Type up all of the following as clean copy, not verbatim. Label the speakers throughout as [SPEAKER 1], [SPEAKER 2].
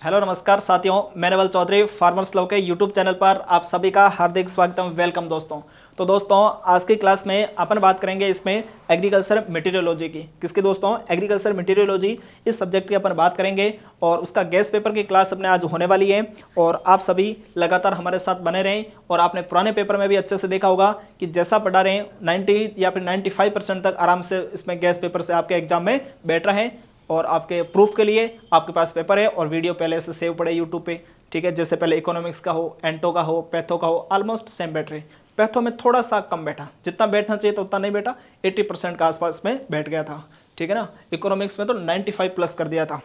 [SPEAKER 1] Hello नमस्कार साथियों, मैं नवल चौधरी फार्मर्स लॉ के यूट्यूब चैनल पर आप सभी का हार्दिक स्वागतम, वेलकम दोस्तों। तो दोस्तों आज की क्लास में अपन बात करेंगे इसमें एग्रीकल्चर मटेरियोलॉजी की। किसकी दोस्तों? एग्रीकल्चर मटेरियोलॉजी, इस सब्जेक्ट की अपन बात करेंगे और उसका गेस्ट पेपर की क्लास अपने आज होने वाली है। और आप सभी लगातार हमारे साथ बने रहें और आपने पुराने पेपर में भी अच्छे से देखा होगा कि जैसा पढ़ा रहे हैं 90 या फिर 95% तक आराम से इसमें गेस्ट पेपर से आपके एग्जाम में बैठ रहे हैं। और आपके प्रूफ के लिए आपके पास पेपर है और वीडियो पहले से सेव पड़े यूट्यूब पे, ठीक है। जैसे पहले इकोनॉमिक्स का हो, एंटो का हो, पैथो का हो, ऑलमोस्ट सेम बैठ रहे। पैथो में थोड़ा सा कम बैठा, जितना बैठना चाहिए तो उतना नहीं बैठा, 80% के आसपास में बैठ गया था, ठीक है ना। इकोनॉमिक्स में तो 95 प्लस कर दिया था।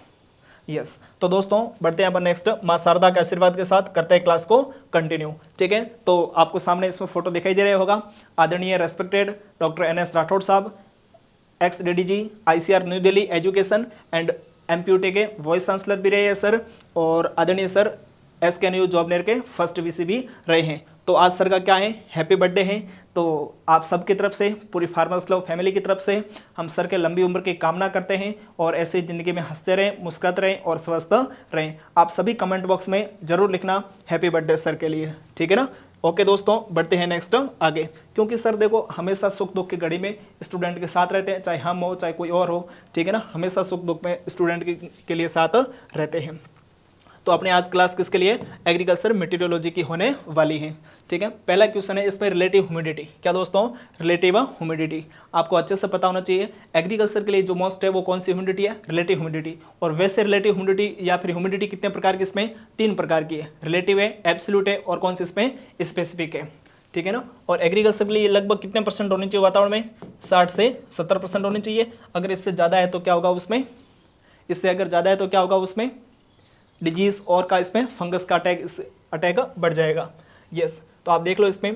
[SPEAKER 1] यस, तो दोस्तों बढ़ते हैं अपन नेक्स्ट माँ शारदा के आशीर्वाद के साथ करते हैं क्लास को कंटिन्यू, ठीक है। तो आपको सामने इसमें फोटो दिखाई दे रहा होगा। आदरणीय रेस्पेक्टेड डॉक्टर NS राठौड़ साहब, x DDG ICR new Delhi education and MPUT के वाइस चांसलर भी रहे हैं सर। और आदरणीय सर SKNU जॉबनेर के फर्स्ट VC भी रहे हैं। तो आज सर का क्या है, हैप्पी बर्थडे है। तो आप सबकी तरफ से, पूरी फार्मर्स लॉ फैमिली की तरफ से हम सर के लंबी उम्र की कामना करते हैं और ऐसे ज़िंदगी में हंसते रहें, मुस्कुराते रहें और स्वस्थ रहें। आप सभी कमेंट बॉक्स में ज़रूर लिखना हैप्पी बर्थडे सर के लिए, ठीक है ना। ओके दोस्तों बढ़ते हैं नेक्स्ट आगे, क्योंकि सर देखो हमेशा सुख दुख की घड़ी में स्टूडेंट के साथ रहते हैं, चाहे हम हो चाहे कोई और हो, ठीक है ना। हमेशा सुख दुख में स्टूडेंट के लिए साथ रहते हैं। तो अपने आज क्लास किसके लिए? एग्रीकल्चर मटेरियोलॉजी की होने वाली है, ठीक है। पहला क्वेश्चन है इसमें रिलेटिव ह्यूमिडिटी। क्या दोस्तों? Relative humidity. आपको अच्छे से पता होना चाहिए एग्रीकल्चर के लिए जो मोस्ट है वो कौन सी ह्यूमिडिटी है? Relative humidity. और वैसे रिलेटिव ह्यूमिडिटी या फिर ह्यूमिडिटी कितने प्रकार की? इसमें 3 प्रकार की है, रिलेटिव है, एब्सोल्यूट है और कौन सी इसमें? स्पेसिफिक है, ठीक है ना। और एग्रीकल्चर के लिए लगभग कितने % होनी चाहिए वातावरण में? 60 से 70% होनी चाहिए। अगर इससे ज़्यादा है तो क्या होगा उसमें? इससे अगर ज़्यादा है तो क्या होगा उसमें? डिजीज और का इसमें फंगस का अटैक बढ़ जाएगा। यस, तो आप देख लो इसमें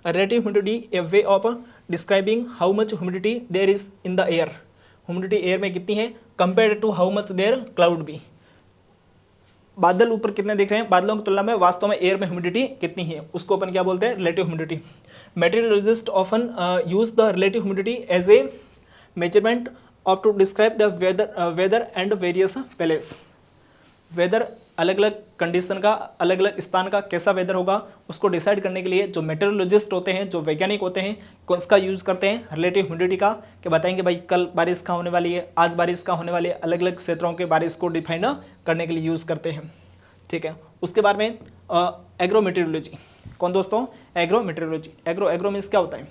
[SPEAKER 1] relative humidity a way of describing how much humidity there is in the air. Humidity air में कितनी है compare to how much there could be. बादल ऊपर कितने दिख रहे हैं, बादलों की तुलना में वास्तव में एयर में ह्यूमिडिटी कितनी है, उसको अपन क्या बोलते हैं? Relative humidity. Meteorologist often use the relative humidity as a measurement of to describe the weather and various place. Weather अलग अलग कंडीशन का, अलग अलग स्थान का कैसा वेदर होगा उसको डिसाइड करने के लिए जो मेटेरोलॉजिस्ट होते हैं, जो वैज्ञानिक होते हैं, कौन सा यूज़ करते हैं? रिलेटिव ह्यूमिडिटी का। कि बताएंगे भाई कल बारिश का होने वाली है, आज बारिश का होने वाली है, अलग अलग क्षेत्रों के बारिश को डिफाइन करने के लिए यूज़ करते हैं, ठीक है। उसके बाद में एग्रोमेटेरियोलॉजी। कौन दोस्तों? एग्रोमेटेरियोलॉजी। एग्रो मीन्स क्या होता है?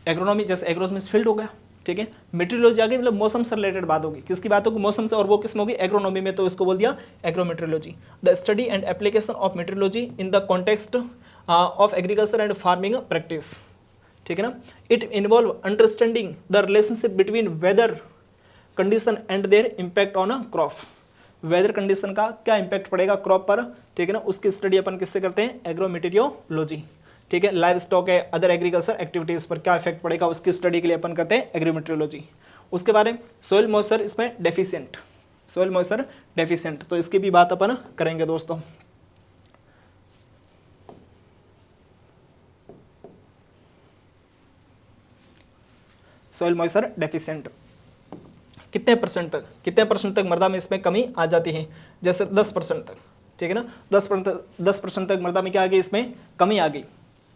[SPEAKER 1] एग्रोनॉमी, जैसे एग्रो मीन्स फील्ड हो गया, ठीक है। मेटेरियोलॉजी आगे मतलब मौसम से रिलेटेड बात होगी। किसकी बात होगी? मौसम से। और वो किसमें होगी? एग्रोनॉमी में। तो इसको बोल दिया agrometeorology. The study and application of meteorology in the context of agriculture and farming practice, ठीक है ना। It involve understanding the relationship between weather condition and their impact on a crop. Weather condition का क्या impact पड़ेगा crop पर, ठीक है ना। उसकी स्टडी अपन किससे करते हैं? एग्रोमेटेरियोलॉजी, ठीक है। लाइव स्टॉक है, अदर एग्रीकल्चर एक्टिविटीज पर क्या इफेक्ट पड़ेगा उसकी स्टडी के लिए अपन करते हैं एग्रोमेटेरियोलॉजी। उसके बारे में सोइल मॉइस्चर इसमें डेफिशिएंट, सोइल मॉइस्चर डेफिशिएंट, तो इसकी भी बात अपन करेंगे दोस्तों। सोइल मॉइस्चर डेफिशिएंट कितने % तक मृदा में इसमें कमी आ जाती है? जैसे 10% तक, ठीक है ना। 10% तक मृदा में क्या आ गई? इसमें कमी आ गई,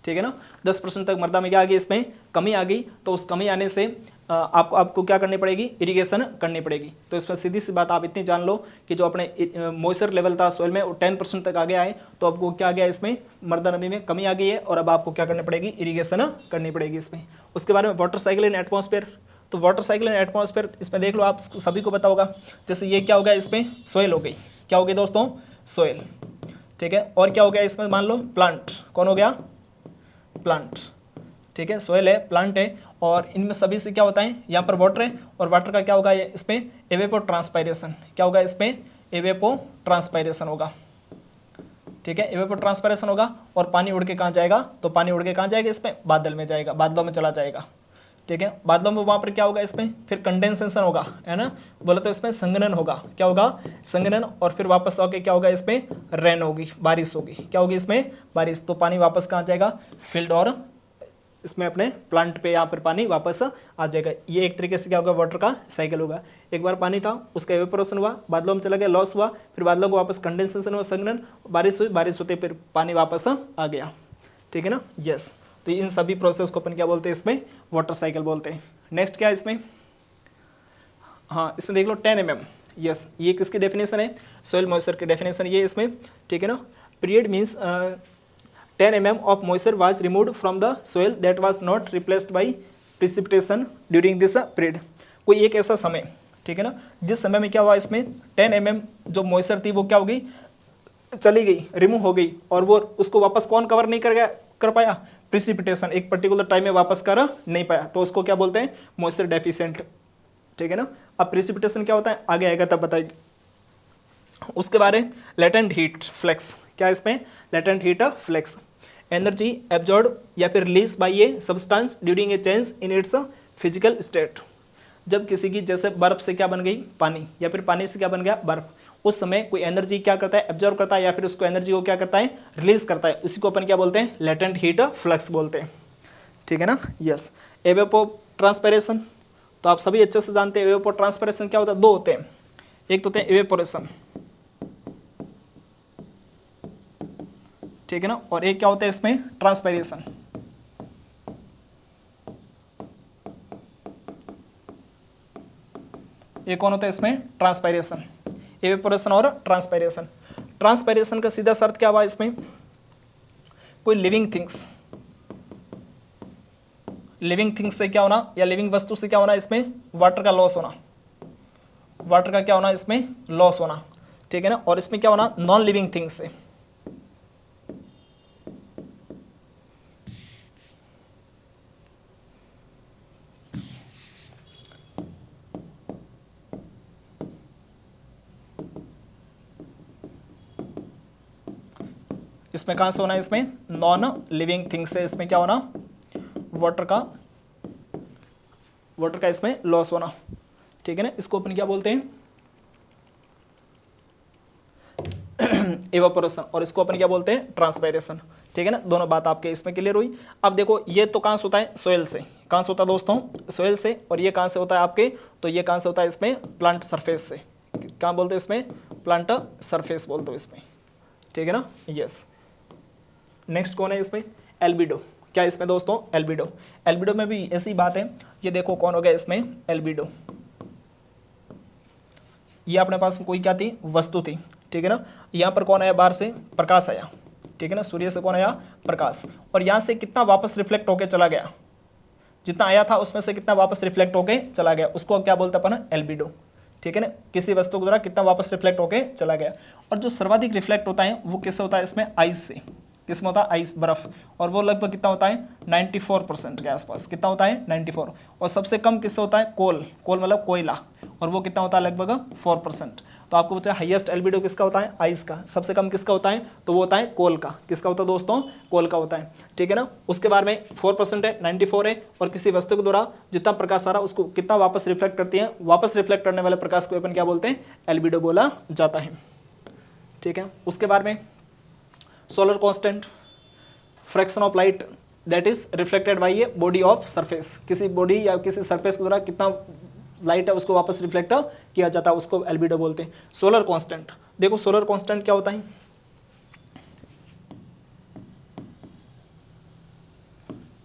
[SPEAKER 1] ठीक है ना। 10% तक मृदा में क्या आ गई? इसमें कमी आ गई। तो उस कमी आने से आपको क्या करनी पड़ेगी? इरिगेशन करनी पड़ेगी। तो इसमें सीधी सी बात आप इतनी जान लो कि जो अपने मॉइस्चर लेवल था सोइल में वो 10% तक आ गया है। तो आपको क्या आ गया? इसमें मृदा नमी में कमी आ गई है और अब आपको क्या करनी पड़ेगी? इरिगेशन करनी पड़ेगी इसमें। उसके बारे में वाटर साइकिल इन एटमॉस्फेयर। तो वाटर साइकिल इन एटमॉस्फेयर इसमें देख लो, आप सभी को पता होगा। जैसे ये क्या हो गया? इसमें सोइल हो गई। क्या हो गई दोस्तों? सोइल, ठीक है। और क्या हो गया इसमें? मान लो प्लांट। कौन हो गया? प्लांट, ठीक है। सोइल है, प्लांट है और इनमें सभी से क्या होता है? यहाँ पर वाटर है और वाटर का क्या होगा? इसमें एवेपो ट्रांसपायरेशन। क्या होगा? इसमें एवेपो ट्रांसपायरेशन होगा, ठीक है। एवेपो ट्रांसपायरेशन होगा और पानी उड़ के कहाँ जाएगा? तो पानी उड़ के कहाँ जाएगा? इसमें बादल में जाएगा, बादलों में चला जाएगा, ठीक है। बादलों में वहाँ पर क्या होगा? इसमें फिर कंडेंसेशन होगा, है ना। बोले तो इसमें संघनन होगा। क्या होगा? संघनन। और फिर वापस आके क्या होगा? इसमें रेन होगी, बारिश होगी। क्या होगी? इसमें बारिश। तो पानी वापस कहाँ जाएगा? फील्ड और इसमें अपने प्लांट पे यहाँ पर पानी वापस आ जाएगा। ये एक तरीके से क्या होगा, वाटर का साइकिल होगा। एक बार पानी था, उसका एवेपोरेशन हुआ, बादलों में चला गया, लॉस हुआ, फिर बादलों को वापस कंडेंसेशन हुआ, संघनन, बारिश हुई, बारिश होते फिर पानी वापस आ गया। ठीक है ना, यस। तो इन सभी प्रोसेस को अपन क्या बोलते हैं, इसमें वाटर साइकिल बोलते हैं। नेक्स्ट क्या है इसमें, हाँ इसमें देख लो 10 mm, यस ये किसकी डेफिनेशन है, सोइल मॉइस्चर की डेफिनेशन ये इसमें। ठीक है ना, period means 10 mm of moisture was removed from the soil that was not replaced by precipitation during this period. कोई एक ऐसा समय, ठीक है ना, जिस समय में क्या हुआ, इसमें 10 mm जो मॉइस्चर थी वो क्या हो गई, चली गई, रिमूव हो गई, और वो उसको वापस कौन कवर नहीं कर पाया, प्रिसिपिटेशन एक पर्टिकुलर टाइम में वापस कर नहीं पाया, तो उसको क्या बोलते हैं, मॉइस्चर डेफिशिएंट। ठीक है ना, अब प्रिसिपिटेशन क्या होता है आगे आएगा तब बताएगी। उसके बारे लेटेंट हीट फ्लेक्स, क्या इसमें latent heat flux, energy absorb या फिर release by a substance during a change in its physical state. जब किसी की जैसे बर्फ से क्या बन गई पानी, या फिर पानी से क्या बन गया बर्फ, उस समय कोई एनर्जी क्या करता है, एब्जॉर्ब करता है, या फिर उसको एनर्जी को क्या करता है, रिलीज करता है, उसी को अपन क्या बोलते हैं, लेटेंट हीट फ्लक्स बोलते हैं। ठीक है ना, यस। एवेपो ट्रांसपेरेशन, तो आप सभी अच्छे से जानते हैं एवेपो ट्रांसपेरेशन क्या होता है, दो होते हैं, एक तो होते हैं एवेपोरेशन, ठीक है ना, और एक क्या होता है इसमें ट्रांसपेरेशन। ये कौन होता है इसमें, ट्रांसपायरेशन, एवेपोरेशन और ट्रांसपायरेशन। ट्रांसपायरेशन का सीधा अर्थ क्या हुआ इसमें, कोई लिविंग थिंग्स से क्या होना, या लिविंग वस्तु से क्या होना, इसमें वाटर का लॉस होना, वाटर का क्या होना इसमें लॉस होना। ठीक है ना, और इसमें क्या होना, नॉन लिविंग थिंग्स से, इसमें कहां से होना है, इसमें नॉन लिविंग थिंग्स से इसमें क्या होना, वाटर का इसमें लॉस होना। ठीक है ना, इसको अपन क्या बोलते हैं, एवापोरेशन, और इसको अपन क्या बोलते हैं, ट्रांसपायरेशन। ठीक है ना, दोनों बात आपके इसमें क्लियर हुई। अब देखो ये तो कहां से होता है, सोयल से, कहां से होता है दोस्तों, सोयल से, और ये कहां से होता है आपके, तो ये कहां से होता है इसमें प्लांट सरफेस से, कहां बोलते हैं इसमें, प्लांट सरफेस बोलते हो इसमें। ठीक है ना, यस। नेक्स्ट कौन है इसमें, एल्बिडो, क्या इसमें दोस्तों, एल्बिडो। एल्बिडो में भी ऐसी बात है, ये देखो कौन हो गया इसमें, एल्बिडो, ये अपने पास कोई क्या थी, वस्तु थी। ठीक है ना, यहाँ पर कौन आया, बाहर से प्रकाश आया। ठीक है ना, सूर्य से कौन आया, प्रकाश, और यहाँ से कितना वापस रिफ्लेक्ट होके चला गया, जितना आया था उसमें से कितना वापस रिफ्लेक्ट होके चला गया, उसको क्या बोलते हैं अपन, एल्बिडो। ठीक है ना, किसी वस्तु के द्वारा कितना वापस रिफ्लेक्ट होके चला गया। और जो सर्वाधिक रिफ्लेक्ट होता है वो किससे होता है, इसमें आइस से, किसमें होता है, आइस, बर्फ, और वो लगभग कितना होता है, 94% के आसपास, कितना होता है, 94। और सबसे कम किससे होता है, कोल मतलब कोयला, और वो कितना होता है, लगभग 4%। तो आपको पूछा हाईएस्ट एल्बिडो किसका होता है, आइस का, सबसे कम किसका होता है, तो वो होता है कोल का। किसका होता है दोस्तों, कोल का होता है। ठीक है ना, उसके बारे में 4% है, 94 है, और किसी वस्तु के द्वारा जितना प्रकाश आ रहा उसको कितना वापस रिफ्लेक्ट करती है, वापस रिफ्लेक्ट करने वाले प्रकाश को अपन क्या बोलते हैं, एल्बिडो बोला जाता है। ठीक है, उसके बारे में solar constant, fraction of light that is reflected by a body of surface, किसी बॉडी या किसी सरफेस के द्वारा कितना लाइट है उसको वापस रिफ्लेक्ट किया जाता है, उसको एल्बिडो बोलते हैं। सोलर कांस्टेंट, देखो सोलर कांस्टेंट क्या होता है,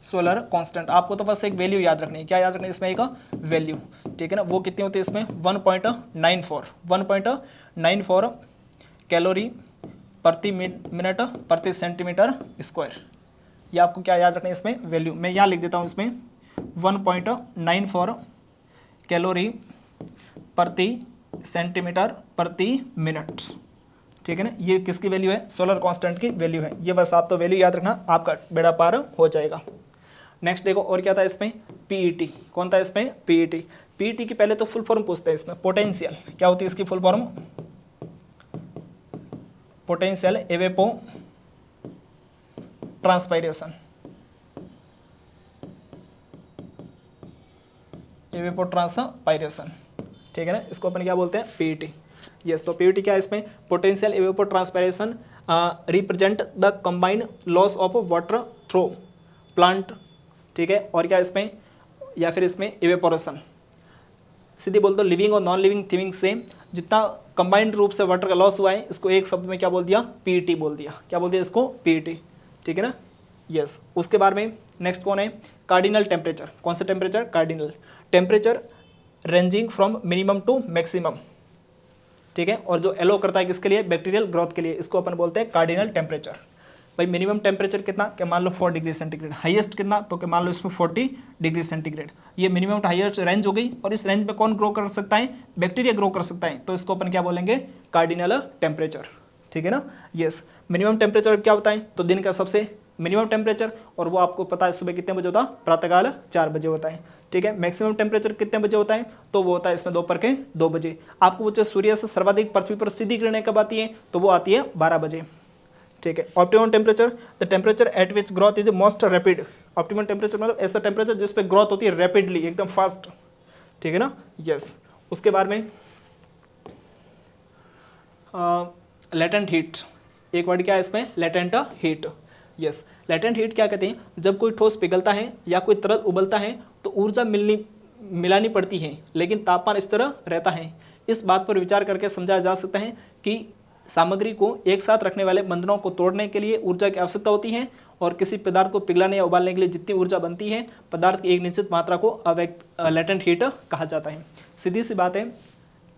[SPEAKER 1] सोलर कांस्टेंट आपको तो बस एक वैल्यू याद रखनी है, क्या याद रखनी है, इसमें एक वैल्यू। ठीक है ना, वो कितनी होती है इसमें, 1.94 कैलोरी प्रति मिनट प्रति सेंटीमीटर स्क्वायर। ये आपको क्या याद रखना है इसमें, वैल्यू। मैं यहाँ लिख देता हूँ इसमें 1.94 कैलोरी प्रति सेंटीमीटर प्रति मिनट। ठीक है ना, ये किसकी वैल्यू है, सोलर कांस्टेंट की वैल्यू है। ये बस आप तो वैल्यू याद रखना, आपका बेड़ा पार हो जाएगा। नेक्स्ट देखो और क्या था इसमें, पीईटी, कौन था इसमें, पीईटी। पीईटी की पहले तो फुल फॉर्म पूछते हैं इसमें, पोटेंशियल, क्या होती है इसकी full form, potential evapotranspiration, evapotranspiration. ठीक है ना, इसको अपन क्या बोलते हैं, पीईटी। यस, तो पीईटी क्या है इसमें, potential evapotranspiration represent the combined loss of water through plant ठीक है। और क्या इसमें, या फिर इसमें इवेपोरेशन, सीधी बोल दो लिविंग और नॉन लिविंग थिंग्स से जितना कंबाइंड रूप से वाटर का लॉस हुआ है, इसको एक शब्द में क्या बोल दिया, पीईटी बोल दिया। क्या बोल दिया इसको, पीईटी, ठीक है ना, यस। उसके बाद में नेक्स्ट कौन है, कार्डिनल टेम्परेचर। कौन सा temperature, cardinal temperature ranging from minimum to maximum, ठीक है। और जो एलो करता है किसके लिए, बैक्टीरियल ग्रोथ के लिए, इसको अपन बोलते हैं कार्डिनल टेम्परेचर। भाई मिनिमम टेम्परेचर कितना, क्या मान लो 4 डिग्री सेंटीग्रेड, हाईएस्ट कितना, तो क्या मान लो इसमें 40 डिग्री सेंटीग्रेड। ये मिनिमम टू हाईएस्ट रेंज हो गई, और इस रेंज में कौन ग्रो कर सकता है, बैक्टीरिया ग्रो कर सकता है, तो इसको अपन क्या बोलेंगे, कार्डिनल टेम्परेचर, ठीक है ना, यस। मिनिमम टेम्परेचर क्या होता है, तो दिन का सबसे मिनिमम टेम्परेचर, और वो आपको पता है सुबह कितने बजे होता है, प्रातःकाल 4 बजे होता है, ठीक है। मैक्सिमम टेम्परेचर कितने बजे होता है, तो वो होता है इसमें दोपहर के 2 बजे। आपको पूछे सूर्य से सर्वाधिक पृथ्वी पर सीधी किरणें कब आती है, तो वो आती है 12 बजे, ठीक है। Optimum temperature, the temperature at which growth is most rapid. Optimum temperature मतलब ऐसा टेम्परेचर जिस पे ग्रोथ होती है रैपिडली, एकदम फास्ट, ठीक है ना, यस। उसके बाद में लेटेंट हीट, एक वर्ड क्या है इसमें, latent heat, yes. Latent heat क्या कहते हैं, जब कोई ठोस पिघलता है या कोई तरल उबलता है तो ऊर्जा मिलानी पड़ती है, लेकिन तापमान इस तरह रहता है। इस बात पर विचार करके समझा जा सकता है कि सामग्री को एक साथ रखने वाले बंधनों को तोड़ने के लिए ऊर्जा की आवश्यकता होती है, और किसी पदार्थ को पिघलाने या उबालने के लिए जितनी ऊर्जा बनती है, पदार्थ की एक निश्चित मात्रा को लेटेंट हीट कहा जाता है। सीधी सी बात है,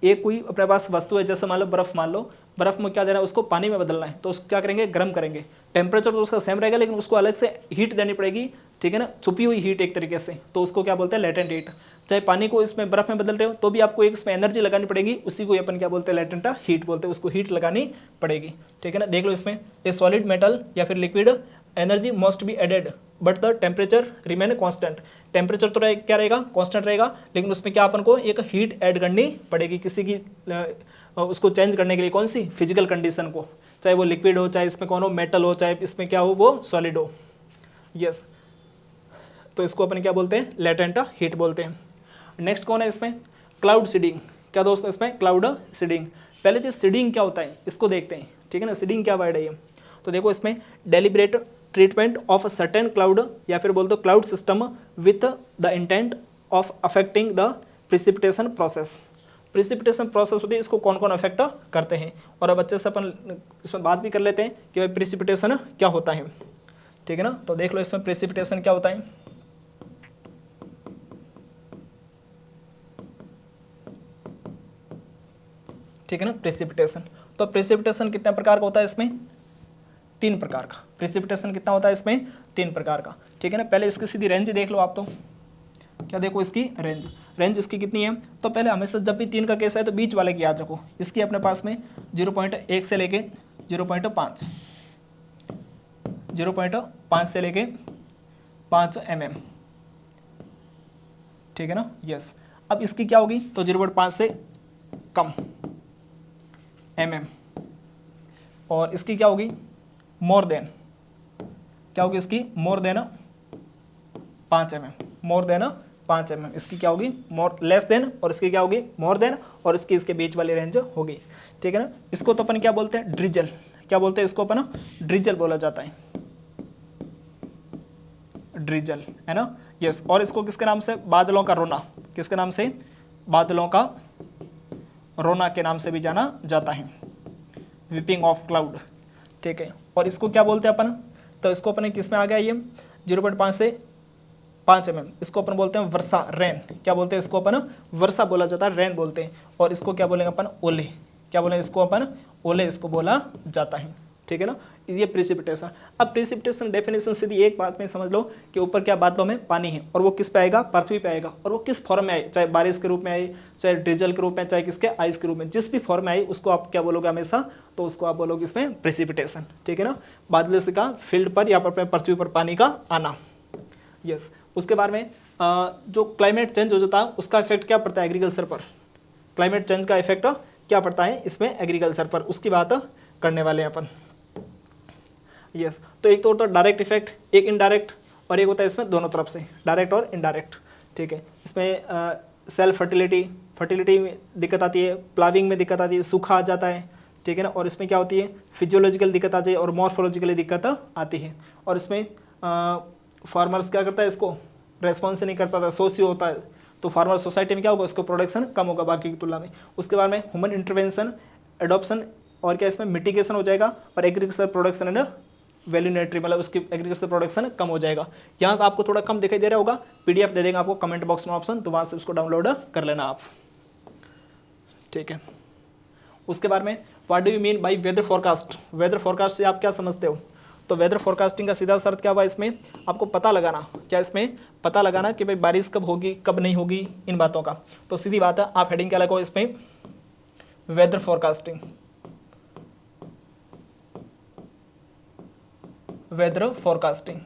[SPEAKER 1] एक कोई अपने पास वस्तु है, जैसे मान लो बर्फ, मान लो बर्फ में क्या देना है, उसको पानी में बदलना है, तो उसको क्या करेंगे, गर्म करेंगे। टेम्परेचर तो उसका सेम रहेगा, लेकिन उसको अलग से हीट देनी पड़ेगी, ठीक है ना, छुपी हुई हीट एक तरीके से, तो उसको क्या बोलते हैं, लेटेंट हीट। चाहे पानी को इसमें बर्फ में बदल रहे हो तो भी आपको एक इसमें एनर्जी लगानी पड़ेगी, उसी को अपन क्या बोलते हैं, लेटेंट हीट बोलते हैं, उसको हीट लगानी पड़ेगी, ठीक है ना। देख लो इसमें, ए सॉलिड मेटल या फिर liquid energy must be added but the temperature remain constant. Temperature तो क्या रहेगा, कांस्टेंट रहेगा, लेकिन उसमें क्या अपन को एक हीट ऐड करनी पड़ेगी किसी की उसको चेंज करने के लिए, कौन सी, फिजिकल कंडीशन को, चाहे वो लिक्विड हो, चाहे इसमें कौन हो, मेटल हो, चाहे इसमें क्या हो, वो सॉलिड हो, यस। तो इसको अपन क्या बोलते हैं, लेटेंट हीट बोलते हैं। नेक्स्ट कौन है इसमें, क्लाउड सीडिंग। क्या दोस्तों इसमें, क्लाउड सीडिंग। पहले तो सीडिंग क्या होता है इसको देखते हैं, ठीक है ना, सीडिंग क्या वर्ड है ये, तो देखो इसमें deliberate treatment of a certain cloud, या फिर बोल दो cloud system with the intent of affecting the precipitation process. Precipitation process होती है, इसको कौन कौन अफेक्ट करते हैं, और अब अच्छे से अपन इसमें बात भी कर लेते हैं कि भाई प्रिसिपिटेशन क्या होता है, ठीक है ना। तो देख लो इसमें प्रिसिपिटेशन क्या होता है, ठीक है ना, प्रेसिपिटेशन। तो प्रेसिपिटेशन कितने प्रकार का होता है इसमें, 3 प्रकार का। प्रेसिपिटेशन कितना होता है इसमें, 3 प्रकार का, ठीक है ना। पहले इसकी सीधी रेंज देख लो आप, तो क्या देखो इसकी रेंज इसकी कितनी है, तो पहले हमेशा जब भी 3 का केस है तो बीच वाले की याद रखो। इसकी अपने पास में 0.1 से लेके 0.5, 0.5 से लेके 5 mm, ठीक है ना, यस। अब इसकी क्या होगी, तो 0.5 से कम mm, और इसकी क्या होगी, मोर देन, क्या होगी इसकी, more than 5 mm, more than 5 mm। इसकी क्या होगी, मोर लेस देन, और इसकी क्या होगी, मोर देन, और इसकी इसके बीच वाली रेंज होगी, ठीक है ना। इसको तो अपन क्या बोलते हैं, ड्रिजल। क्या बोलते हैं इसको अपन, ड्रिजल बोला जाता है, ड्रिजल, है ना, यस। और इसको किसके नाम से, बादलों का रोना, किसके नाम से, बादलों का रोना के नाम से भी जाना जाता है, विपिंग ऑफ क्लाउड, ठीक है। और इसको क्या बोलते हैं अपन, तो इसको अपन किस में आ गया ये, 0.5 से 5 mm, इसको अपन बोलते हैं वर्षा, रेन। क्या बोलते हैं इसको अपन, वर्षा बोला जाता है, रेन बोलते हैं। और इसको क्या बोलेंगे अपन, ओले। क्या बोलेंगे इसको अपन, ओले इसको बोला जाता है, ठीक है ना। ये प्रिसिपिटेशन। अब प्रिसिपिटेशन डेफिनेशन सीधी एक बात में समझ लो कि ऊपर क्या बादलों में पानी है, और वो किस पे आएगा, पृथ्वी पे आएगा, और वो किस फॉर्म में आए, चाहे बारिश के रूप में आए, चाहे ड्रिजल के रूप में, चाहे किसके, आइस के रूप में, जिस भी फॉर्म में आए उसको आप क्या बोलोगे हमेशा, तो उसको आप बोलोगे इसमें प्रिसिपिटेशन, ठीक है ना। बादल से का फील्ड पर या पृथ्वी पर पानी का आना, यस। उसके बाद में जो क्लाइमेट चेंज हो जाता है उसका इफेक्ट क्या पड़ता है एग्रीकल्चर पर, क्लाइमेट चेंज का इफेक्ट क्या पड़ता है इसमें एग्रीकल्चर पर, उसकी बात करने वाले हैं अपन, यस। तो एक तो होता है डायरेक्ट इफेक्ट, एक इनडायरेक्ट, और एक होता है इसमें दोनों तरफ से, डायरेक्ट और इनडायरेक्ट, ठीक है। इसमें सेल्फ फर्टिलिटी में दिक्कत आती है, प्लाविंग में दिक्कत आती है, सूखा आ जाता है, ठीक है ना। और इसमें क्या होती है, फिजियोलॉजिकल दिक्कत आती है और मॉर्फोलॉजिकली दिक्कत आती है। और इसमें फार्मर्स क्या करता है, इसको रेस्पॉन्स नहीं कर पाता, सोशियो होता है, तो फार्मर सोसाइटी में क्या होगा, उसको प्रोडक्शन कम होगा बाकी की तुलना में। उसके बाद में ह्यूमन इंटरवेंशन, एडॉप्शन और क्या इसमें मिटिगेशन हो जाएगा, और एग्रीकल्चर प्रोडक्शन एंड वैल्यूनेटरी, मतलब उसकी एग्रीकल्चर प्रोडक्शन कम हो जाएगा। यहाँ का आपको थोड़ा कम दिखाई दे रहा होगा, पीडीएफ दे देंगे आपको कमेंट बॉक्स में ऑप्शन, तो वहाँ से उसको डाउनलोड कर लेना आप, ठीक है। उसके बाद में what do you mean by weather forecast, weather forecast से आप क्या समझते हो, तो वेदर फोरकास्टिंग का सीधा शर्त क्या हुआ इसमें, आपको पता लगाना, क्या इसमें पता लगाना कि भाई बारिश कब होगी कब नहीं होगी, इन बातों का। तो सीधी बात है, आप हेडिंग क्या लगाओ इसमें, वेदर फोरकास्टिंग, वेदर फोरकास्टिंग,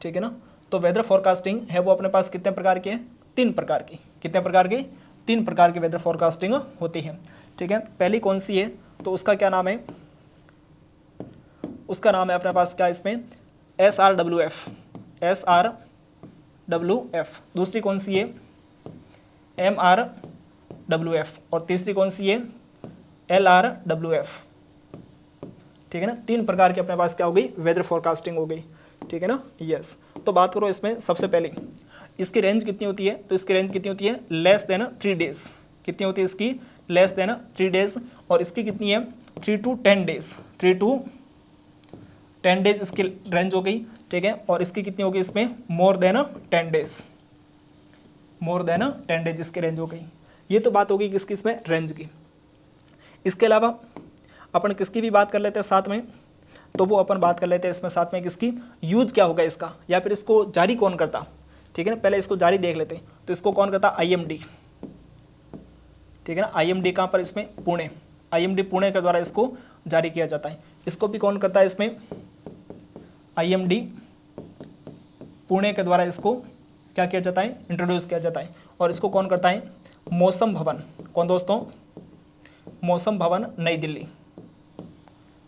[SPEAKER 1] ठीक है ना। तो वेदर फोरकास्टिंग है वो अपने पास कितने प्रकार की है, 3 प्रकार की, कितने प्रकार की, 3 प्रकार की वेदर फोरकास्टिंग होती है, ठीक है। पहली कौन सी है, तो उसका क्या नाम है, उसका नाम है अपने पास क्या इसमें, SRWF, SRWF। दूसरी कौन सी है, MRWF, और तीसरी कौन सी है, LRWF, ठीक है ना। 3 प्रकार की अपने पास क्या हो गई, वेदर फोरकास्टिंग हो गई, ठीक है ना, यस। तो बात करो इसमें सबसे पहले इसकी रेंज कितनी होती है, तो इसकी रेंज कितनी होती है, लेस देन 3 डेज, कितनी होती है इसकी, लेस देन 3 डेज, और इसकी कितनी है, 3 to 10 डेज, 3 to 10 डेज इसकी रेंज हो गई, ठीक है। और इसकी कितनी होगी इसमें, more than 10 days, more than 10 days इसकी रेंज हो गई। ये तो बात होगी किसकी, इसमें रेंज की। इसके अलावा अपन किसकी भी बात कर लेते हैं साथ में, तो वो अपन बात कर लेते हैं इसमें साथ में किसकी, यूज क्या होगा इसका, या फिर इसको जारी कौन करता, ठीक है ना। पहले इसको जारी देख लेते हैं, तो इसको कौन करता, IMD, ठीक है ना। IMD कहाँ पर, इसमें पुणे, IMD पुणे के द्वारा इसको जारी किया जाता है। इसको भी कौन करता है इसमें, IMD पुणे के द्वारा इसको क्या किया जाता है, इंट्रोड्यूस किया जाता है। और इसको कौन करता है, मौसम भवन, कौन दोस्तों, मौसम भवन नई दिल्ली,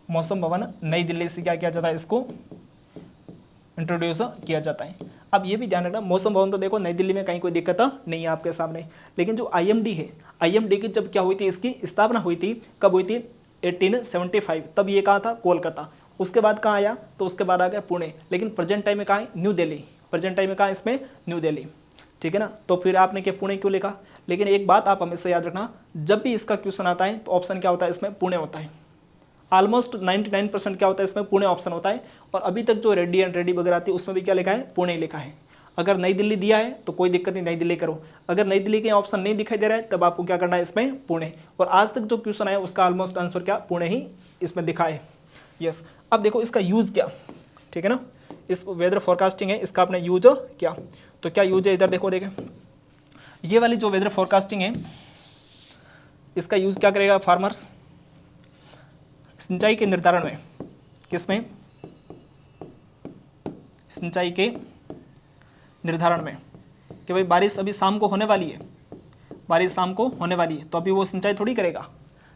[SPEAKER 1] मौसम भवन नई दिल्ली से क्या किया जाता है, इसको इंट्रोड्यूस किया जाता है। अब ये भी ध्यान रखना, मौसम भवन तो देखो नई दिल्ली में कहीं कोई दिक्कत नहीं है आपके सामने, लेकिन जो IMD है, IMD की जब क्या हुई थी, इसकी स्थापना हुई थी, कब हुई थी, 1875, तब ये कहाँ था, कोलकाता। उसके बाद कहाँ आया, तो उसके बाद आ गया पुणे, लेकिन प्रेजेंट टाइम में कहाँ है, न्यू दिल्ली, प्रेजेंट टाइम में कहाँ है, इसमें न्यू दिल्ली, ठीक है ना। तो फिर आपने क्या पुणे क्यों लिखा, लेकिन एक बात आप हमेशा याद रखना, जब भी इसका क्वेश्चन आता है तो ऑप्शन क्या होता है, इसमें पुणे होता है। ऑलमोस्ट 99% क्या होता है, इसमें पुणे ऑप्शन होता है। और अभी तक जो रेड्डी एंड रेड्डी वगैरह आती है उसमें भी क्या लिखा है, पुणे लिखा है। अगर नई दिल्ली दिया है तो कोई दिक्कत नहीं, नई दिल्ली करो। अगर नई दिल्ली के ऑप्शन नहीं दिखाई दे रहा है तब आपको क्या करना है, इसमें पुणे। और आज तक जो क्वेश्चन है उसका ऑलमोस्ट आंसर क्या, पुणे ही इसमें दिखा है, यस। अब देखो इसका यूज़ क्या, ठीक है ना, इस वेदर फोरकास्टिंग है, इसका आपने यूज क्या, तो क्या यूज है, इधर देखो, देखें ये वाली जो वेदर फोरकास्टिंग है इसका यूज क्या करेगा फार्मर्स, सिंचाई के निर्धारण में, किसमें, सिंचाई के निर्धारण में, कि भाई बारिश अभी शाम को होने वाली है, बारिश शाम को होने वाली है, तो अभी वो सिंचाई थोड़ी करेगा,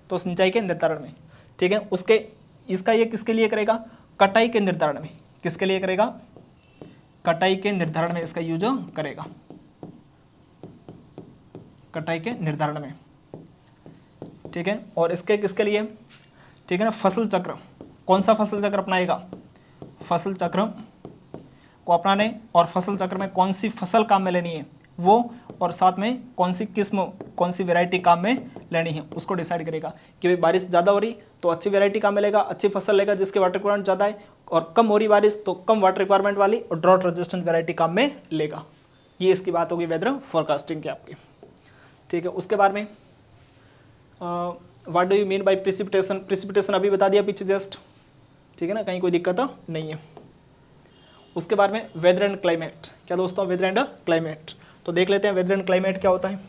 [SPEAKER 1] तो सिंचाई के निर्धारण में, ठीक है। उसके इसका ये किसके लिए करेगा, कटाई के निर्धारण में, किसके लिए करेगा, कटाई के निर्धारण में इसका यूज करेगा, कटाई के निर्धारण में, ठीक है। और इसके किसके लिए, ठीक है ना, फसल चक्र, कौन सा फसल चक्र अपनाएगा, फसल चक्र को अपनाने, और फसल चक्र में कौन सी फसल काम में लेनी है वो, और साथ में कौन सी किस्म, कौन सी वैरायटी काम में लेनी है उसको डिसाइड करेगा। कि भाई बारिश ज़्यादा हो रही तो अच्छी वैरायटी काम में लेगा, अच्छी फसल लेगा जिसके वाटर रिक्वायरमेंट ज़्यादा है, और कम हो रही बारिश तो कम वाटर रिक्वायरमेंट वाली और ड्रॉट रेजिस्टेंट वैरायटी काम में लेगा। ये इसकी बात होगी वेदर फोरकास्टिंग की आपकी, ठीक है। उसके बाद में what do you mean bye precipitation, precipitation अभी बता दिया पीछे जस्ट, ठीक है ना, कहीं कोई दिक्कत नहीं है। उसके बाद में वेदर एंड क्लाइमेट, क्या दोस्तों, वेदर एंड क्लाइमेट, तो देख लेते हैं वेदर एंड क्लाइमेट क्या होता है,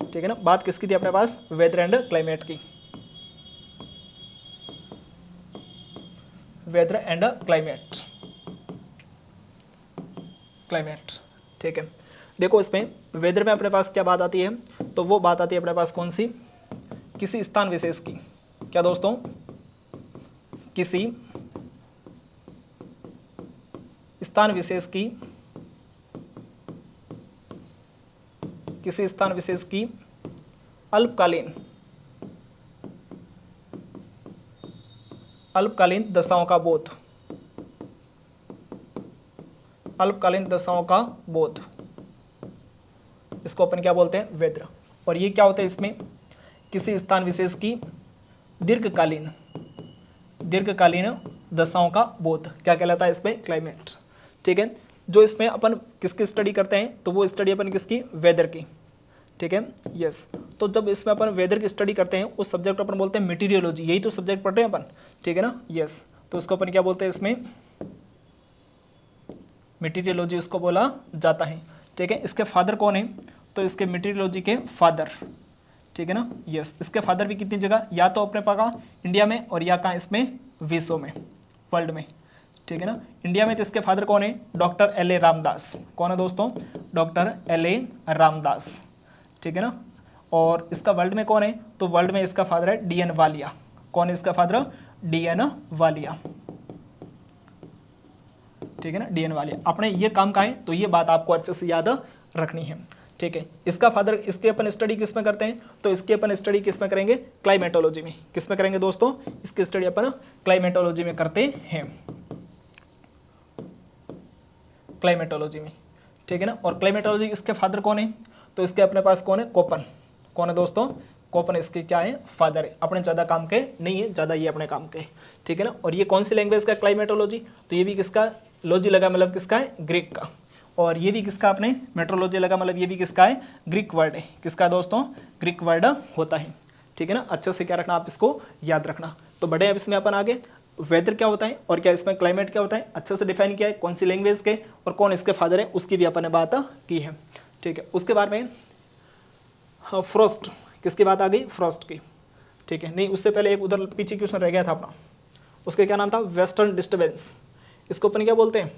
[SPEAKER 1] ठीक है ना। बात किसकी थी अपने पास, वेदर एंड क्लाइमेट की, वेदर एंड क्लाइमेट, क्लाइमेट, ठीक है। देखो इसमें वेदर में अपने पास क्या बात आती है, तो वो बात आती है अपने पास कौन सी, किसी स्थान विशेष की, क्या दोस्तों, किसी स्थान विशेष की, किसी स्थान विशेष की अल्पकालीन दशाओं का बोध, अल्पकालीन दशाओं का बोध, इसको अपन क्या बोलते हैं, वेदर। और ये क्या होता है, इसमें किसी स्थान विशेष की दीर्घकालीन दशाओं का बोध क्या कहलाता है, इसमें क्लाइमेट। ठीक है, जो इसमें अपन किसकी स्टडी करते हैं, तो वो स्टडी अपन किसकी, वेदर की। ठीक है, यस। तो जब इसमें अपन वेदर की स्टडी करते हैं उस सब्जेक्ट को अपन बोलते हैं मीटीरियोलॉजी, यही तो सब्जेक्ट पढ़ रहे हैं अपन। ठीक है ना, यस। तो उसको अपन क्या बोलते हैं, इसमें मीटीरियोलॉजी उसको बोला जाता है। ठीक है, इसके फादर कौन है, तो इसके मीटीरियोलॉजी के फादर, ठीक है ना, यस। इसके फादर भी कितनी जगह, या तो अपने पास इंडिया में और या कहाँ इसमें विश्व में, वर्ल्ड में। ठीक है ना, इंडिया में तो इसके फादर कौन है, डॉक्टर एल ए रामदास। कौन है दोस्तों, डॉक्टर एल ए रामदास। ठीक है ना, और इसका वर्ल्ड में कौन है, तो वर्ल्ड में इसका फादर है डी एन वालिया। कौन है इसका फादर, डी एन वालिया। ठीक है ना, डी एन वालिया। अपने ये काम का है, तो ये बात आपको अच्छे से याद रखनी है। ठीक है, इसका फादर, इसके अपन स्टडी किस में करते हैं, तो इसके अपन स्टडी किस में करेंगे, क्लाइमेटोलॉजी में। किस में करेंगे दोस्तों, इसकी स्टडी अपन क्लाइमेटोलॉजी में करते हैं, क्लाइमेटोलॉजी में। ठीक है ना, और क्लाइमेटोलॉजी इसके फादर कौन है, तो इसके अपने पास कौन है, कोपन। कौन है दोस्तों, कोपन इसके क्या है, फादर है। अपने ज़्यादा काम के नहीं है, ज़्यादा ये अपने काम के। ठीक है ना, और ये कौन सी लैंग्वेज का क्लाइमेटोलॉजी, तो ये भी किसका, लॉजी लगा मतलब किसका है, ग्रीक का। और ये भी किसका, अपने मेट्रोलॉजी लगा मतलब ये भी किसका है, ग्रीक वर्ड है। किसका दोस्तों, ग्रीक वर्ड होता है। ठीक है ना, अच्छे से क्या रखना, आप इसको याद रखना। तो बड़े अब इसमें अपन आगे वेदर क्या होता है और क्या इसमें क्लाइमेट क्या होता है अच्छे से डिफाइन किया है, कौन सी लैंग्वेज के और कौन इसके फादर है उसकी भी अपन ने बात की है। ठीक है, उसके बाद में फ्रॉस्ट, किसकी बात आ गई, फ्रॉस्ट की। ठीक है, नहीं उससे पहले एक उधर पीछे क्वेश्चन रह गया था अपना, उसके क्या नाम था, वेस्टर्न डिस्टर्बेंस। इसको अपन क्या बोलते हैं,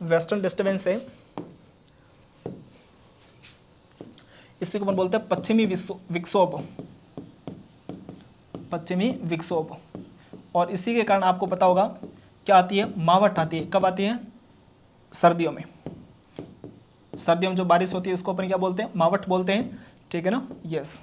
[SPEAKER 1] वेस्टर्न डिस्टर्बेंस है, इसको अपन बोलते हैं पश्चिमी विक्षोभ, पश्चिमी विक्षोभ। और इसी के कारण आपको पता होगा क्या आती है, मावट आती है। कब आती है, सर्दियों में। सर्दियों में जो बारिश होती है इसको अपन क्या बोलते हैं, मावट बोलते हैं। ठीक है ना, यस।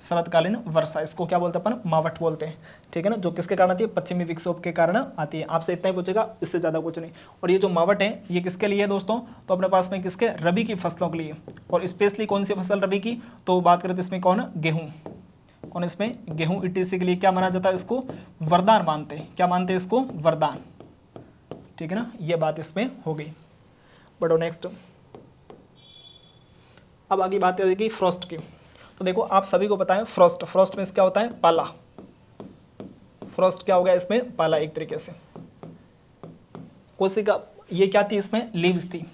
[SPEAKER 1] शरतकालीन वर्षा, इसको क्या बोलते हैं अपन, मावट बोलते हैं। ठीक है ना, जो किसके कारण आती है, पश्चिमी विक्षोभ के कारण आती है। आपसे इतना ही पूछेगा, इससे ज़्यादा कुछ नहीं। और ये जो मावट है ये किसके लिए है दोस्तों, तो अपने पास में किसके, रबी की फसलों के लिए। और स्पेशली कौन सी फसल रबी की, तो बात करें तो इसमें कौन, गेहूँ। कौन इसमें, गेहूँ ईटीसी के लिए क्या माना जाता है, इसको वरदान मानते हैं। क्या मानते हैं इसको, वरदान। ठीक है ना, ये बात इसमें हो गई। बढ़ो नेक्स्ट। अब आगे बात करेगी फ्रॉस्ट की। तो देखो आप सभी को पता है फ्रॉस्ट, फ्रॉस्ट में क्या होता है, पाला। फ्रॉस्ट क्या हो गया, इसमें पाला एक तरीके से। कोशिका, ये क्या थी, इसमें लीव्स थी।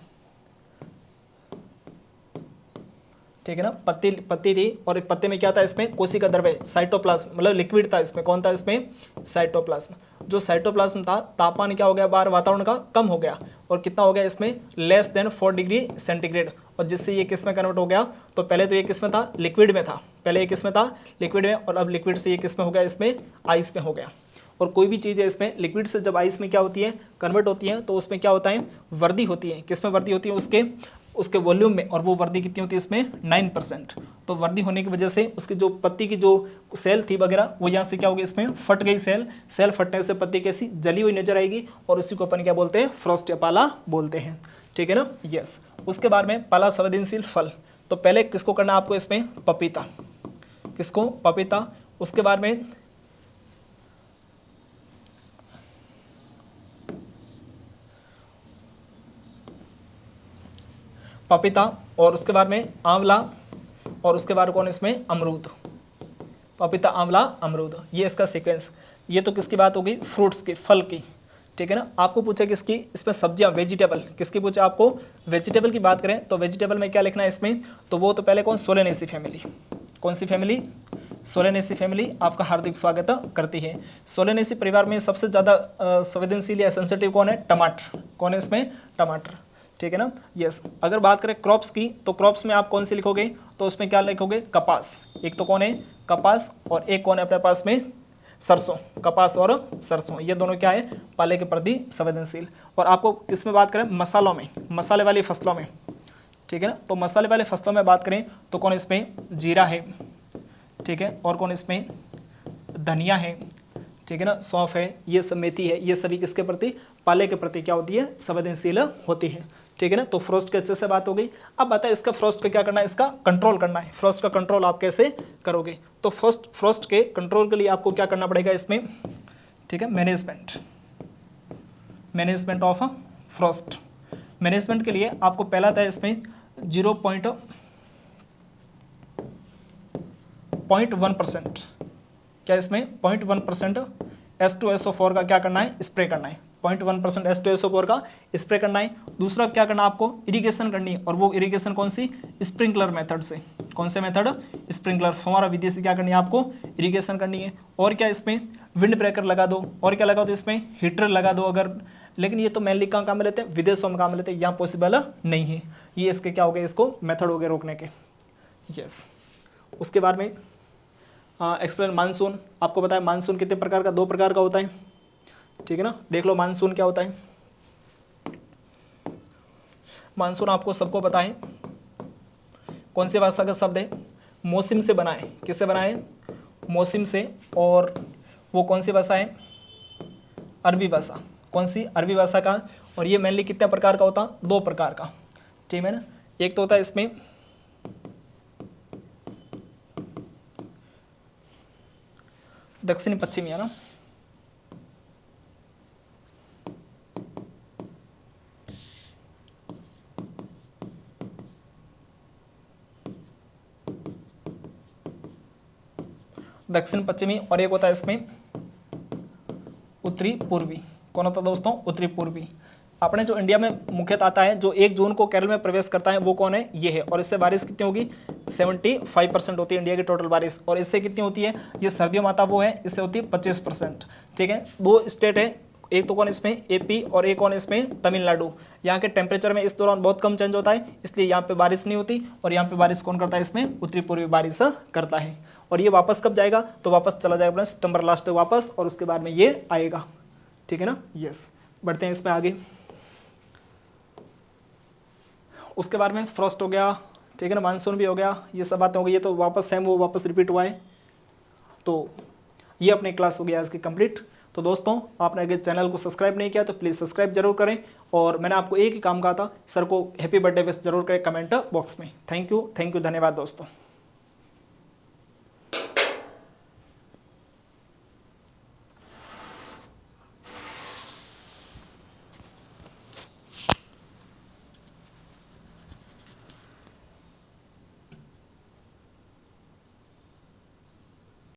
[SPEAKER 1] ठीक है ना, पत्ती थी और एक पत्ते में क्या था, इसमें कोशिका द्रव्य, साइटोप्लाज्म मतलब लिक्विड था इसमें। कौन था इसमें, साइटोप्लाज्म। जो साइटोप्लाज्म था, तापमान क्या हो गया, बाहर वातावरण का कम हो गया और कितना हो गया इसमें, लेस देन 4 डिग्री सेंटीग्रेड। और जिससे ये किस में कन्वर्ट हो गया, तो पहले तो ये किस में था, लिक्विड में था। पहले ये किस में था, लिक्विड में, और अब लिक्विड से ये किस में हो गया, इसमें आइस में हो गया। और कोई भी चीज़ है इसमें लिक्विड से जब आइस में क्या होती है, कन्वर्ट होती है, तो उसमें क्या होता है, वृद्धि होती है। किस में वृद्धि होती है, उसके वॉल्यूम में। और वो वृद्धि कितनी होती है इसमें, 9%। तो वृद्धि होने की वजह से उसकी जो पत्ती की जो सेल थी वगैरह, वो यहाँ से क्या होगी, इसमें फट गई सेल फटने से पत्ती कैसी जली हुई नजर आएगी और उसी को अपन क्या बोलते हैं, फ्रॉस्ट या पाला बोलते हैं। ठीक है ना, यस। उसके बाद में पाला संवेदनशील फल, तो पहले किसको करना आपको, इसमें पपीता। किसको, पपीता। उसके बाद में पपीता, और उसके बाद में आंवला, और उसके बाद कौन इसमें, अमरूद। पपीता, आंवला, अमरूद, ये इसका सीक्वेंस। ये तो किसकी बात होगी, फ्रूट्स की, फल की। ठीक है ना, आपको पूछे किसकी, इसमें सब्जियां, वेजिटेबल। किसकी पूछे आपको, वेजिटेबल की बात करें तो वेजिटेबल में क्या लिखना है इसमें, तो वो तो पहले कौन, सोलेनेसी फैमिली। कौन सी फैमिली, सोलेनेसी फैमिली आपका हार्दिक स्वागत करती है। सोलेनेसी परिवार में सबसे ज़्यादा संवेदनशील या सेंसिटिव कौन है, टमाटर। कौन है इसमें, टमाटर। ठीक है ना, यस। अगर बात करें क्रॉप्स की, तो क्रॉप्स में आप कौन सी लिखोगे, तो उसमें क्या लिखोगे, कपास। एक तो कौन है, कपास, और एक कौन है अपने पास में, सरसों। कपास और सरसों, ये दोनों क्या है, पाले के प्रति संवेदनशील। और आपको किसमें बात करें, मसालों में, मसाले वाली फसलों में। ठीक है ना, तो मसाले वाले फसलों में बात करें तो कौन इसमें, जीरा है। ठीक है, और कौन इसमें धनिया है, ठीक है ना, सौंफ है, ये सब मेथी है, ये सभी किसके प्रति, पाले के प्रति क्या होती है, संवेदनशील होती है, ठीक है ना। तो फ्रोस्ट के अच्छे से बात हो गई। अब बताए इसका फ्रोस्ट का क्या करना है, इसका कंट्रोल करना है। फ्रोस्ट का कंट्रोल आप कैसे करोगे, तो फ्रोस्ट के कंट्रोल के लिए आपको क्या करना पड़ेगा इसमें, ठीक है, मैनेजमेंट ऑफ फ्रोस्ट। मैनेजमेंट के लिए आपको पहला था इसमें 0.1%, क्या इसमें 0.1% H2SO4 का क्या करना है, स्प्रे करना है, 0.1% H2SO4 का स्प्रे करना है। दूसरा क्या करना है, आपको इरिगेशन करनी है, और वो इरिगेशन कौन सी, स्प्रिंकलर मेथड से। कौन से मेथड, स्प्रिंकलर फव्वारा विधि से क्या करनी है, आपको इरिगेशन करनी है। और क्या इसमें विंड ब्रेकर लगा दो, और क्या लगा दो इसमें, हीटर लगा दो अगर, लेकिन ये तो मेनली कहाँ काम में लेते हैं, विदेशों में काम में लेते हैं, यहाँ पॉसिबल नहीं है। ये इसके क्या हो गए, इसको मेथड हो गए रोकने के। यस, उसके बाद में एक्सप्लेन मानसून। आपको पता है मानसून कितने प्रकार का, 2 प्रकार का होता है, ठीक है ना। देख लो मानसून क्या होता है। मानसून आपको सबको पता है कौन सी भाषा का शब्द है, मौसम से बना है। किससे बना है, मौसम से। और वो कौन सी भाषा है, अरबी भाषा। कौन सी, अरबी भाषा का। और ये मेनली कितने प्रकार का होता, 2 प्रकार का, ठीक है ना। एक तो होता है इसमें दक्षिणी पश्चिमी, है ना, दक्षिण पश्चिमी। और एक होता है इसमें उत्तरी पूर्वी। कौन होता है दोस्तों, उत्तरी पूर्वी। अपने जो इंडिया में मुख्यतः आता है, जो 1 जून को केरल में प्रवेश करता है, वो कौन है, ये है। और इससे बारिश कितनी होगी, 75% होती है इंडिया की टोटल बारिश। और इससे कितनी होती है, ये सर्दियों में आता वो है, इससे होती है 25%, ठीक है। 2 स्टेट है, एक तो कौन इसमें, AP, और एक कौन इसमें, तमिलनाडु। यहाँ के टेम्परेचर में इस दौरान बहुत कम चेंज होता है, इसलिए यहाँ पे बारिश नहीं होती। और यहाँ पे बारिश कौन करता है, इसमें उत्तरी पूर्वी बारिश करता है। और ये वापस कब जाएगा, तो वापस चला जाएगा अपना सितंबर लास्ट तक वापस, और उसके बाद में ये आएगा, ठीक है ना। यस, बढ़ते हैं इसमें आगे। उसके बाद में फ्रॉस्ट हो गया, ठीक है ना, मानसून भी हो गया, ये सब बातें हो गई। ये तो वापस सेम वो वापस रिपीट हुआ है। तो ये अपनी क्लास हो गया आज की कंप्लीट। तो दोस्तों, आपने अगर चैनल को सब्सक्राइब नहीं किया तो प्लीज़ सब्सक्राइब जरूर करें। और मैंने आपको एक ही काम कहा था, सर को हैप्पी बर्थडे विश जरूर करें कमेंट बॉक्स में। थैंक यू, धन्यवाद दोस्तों।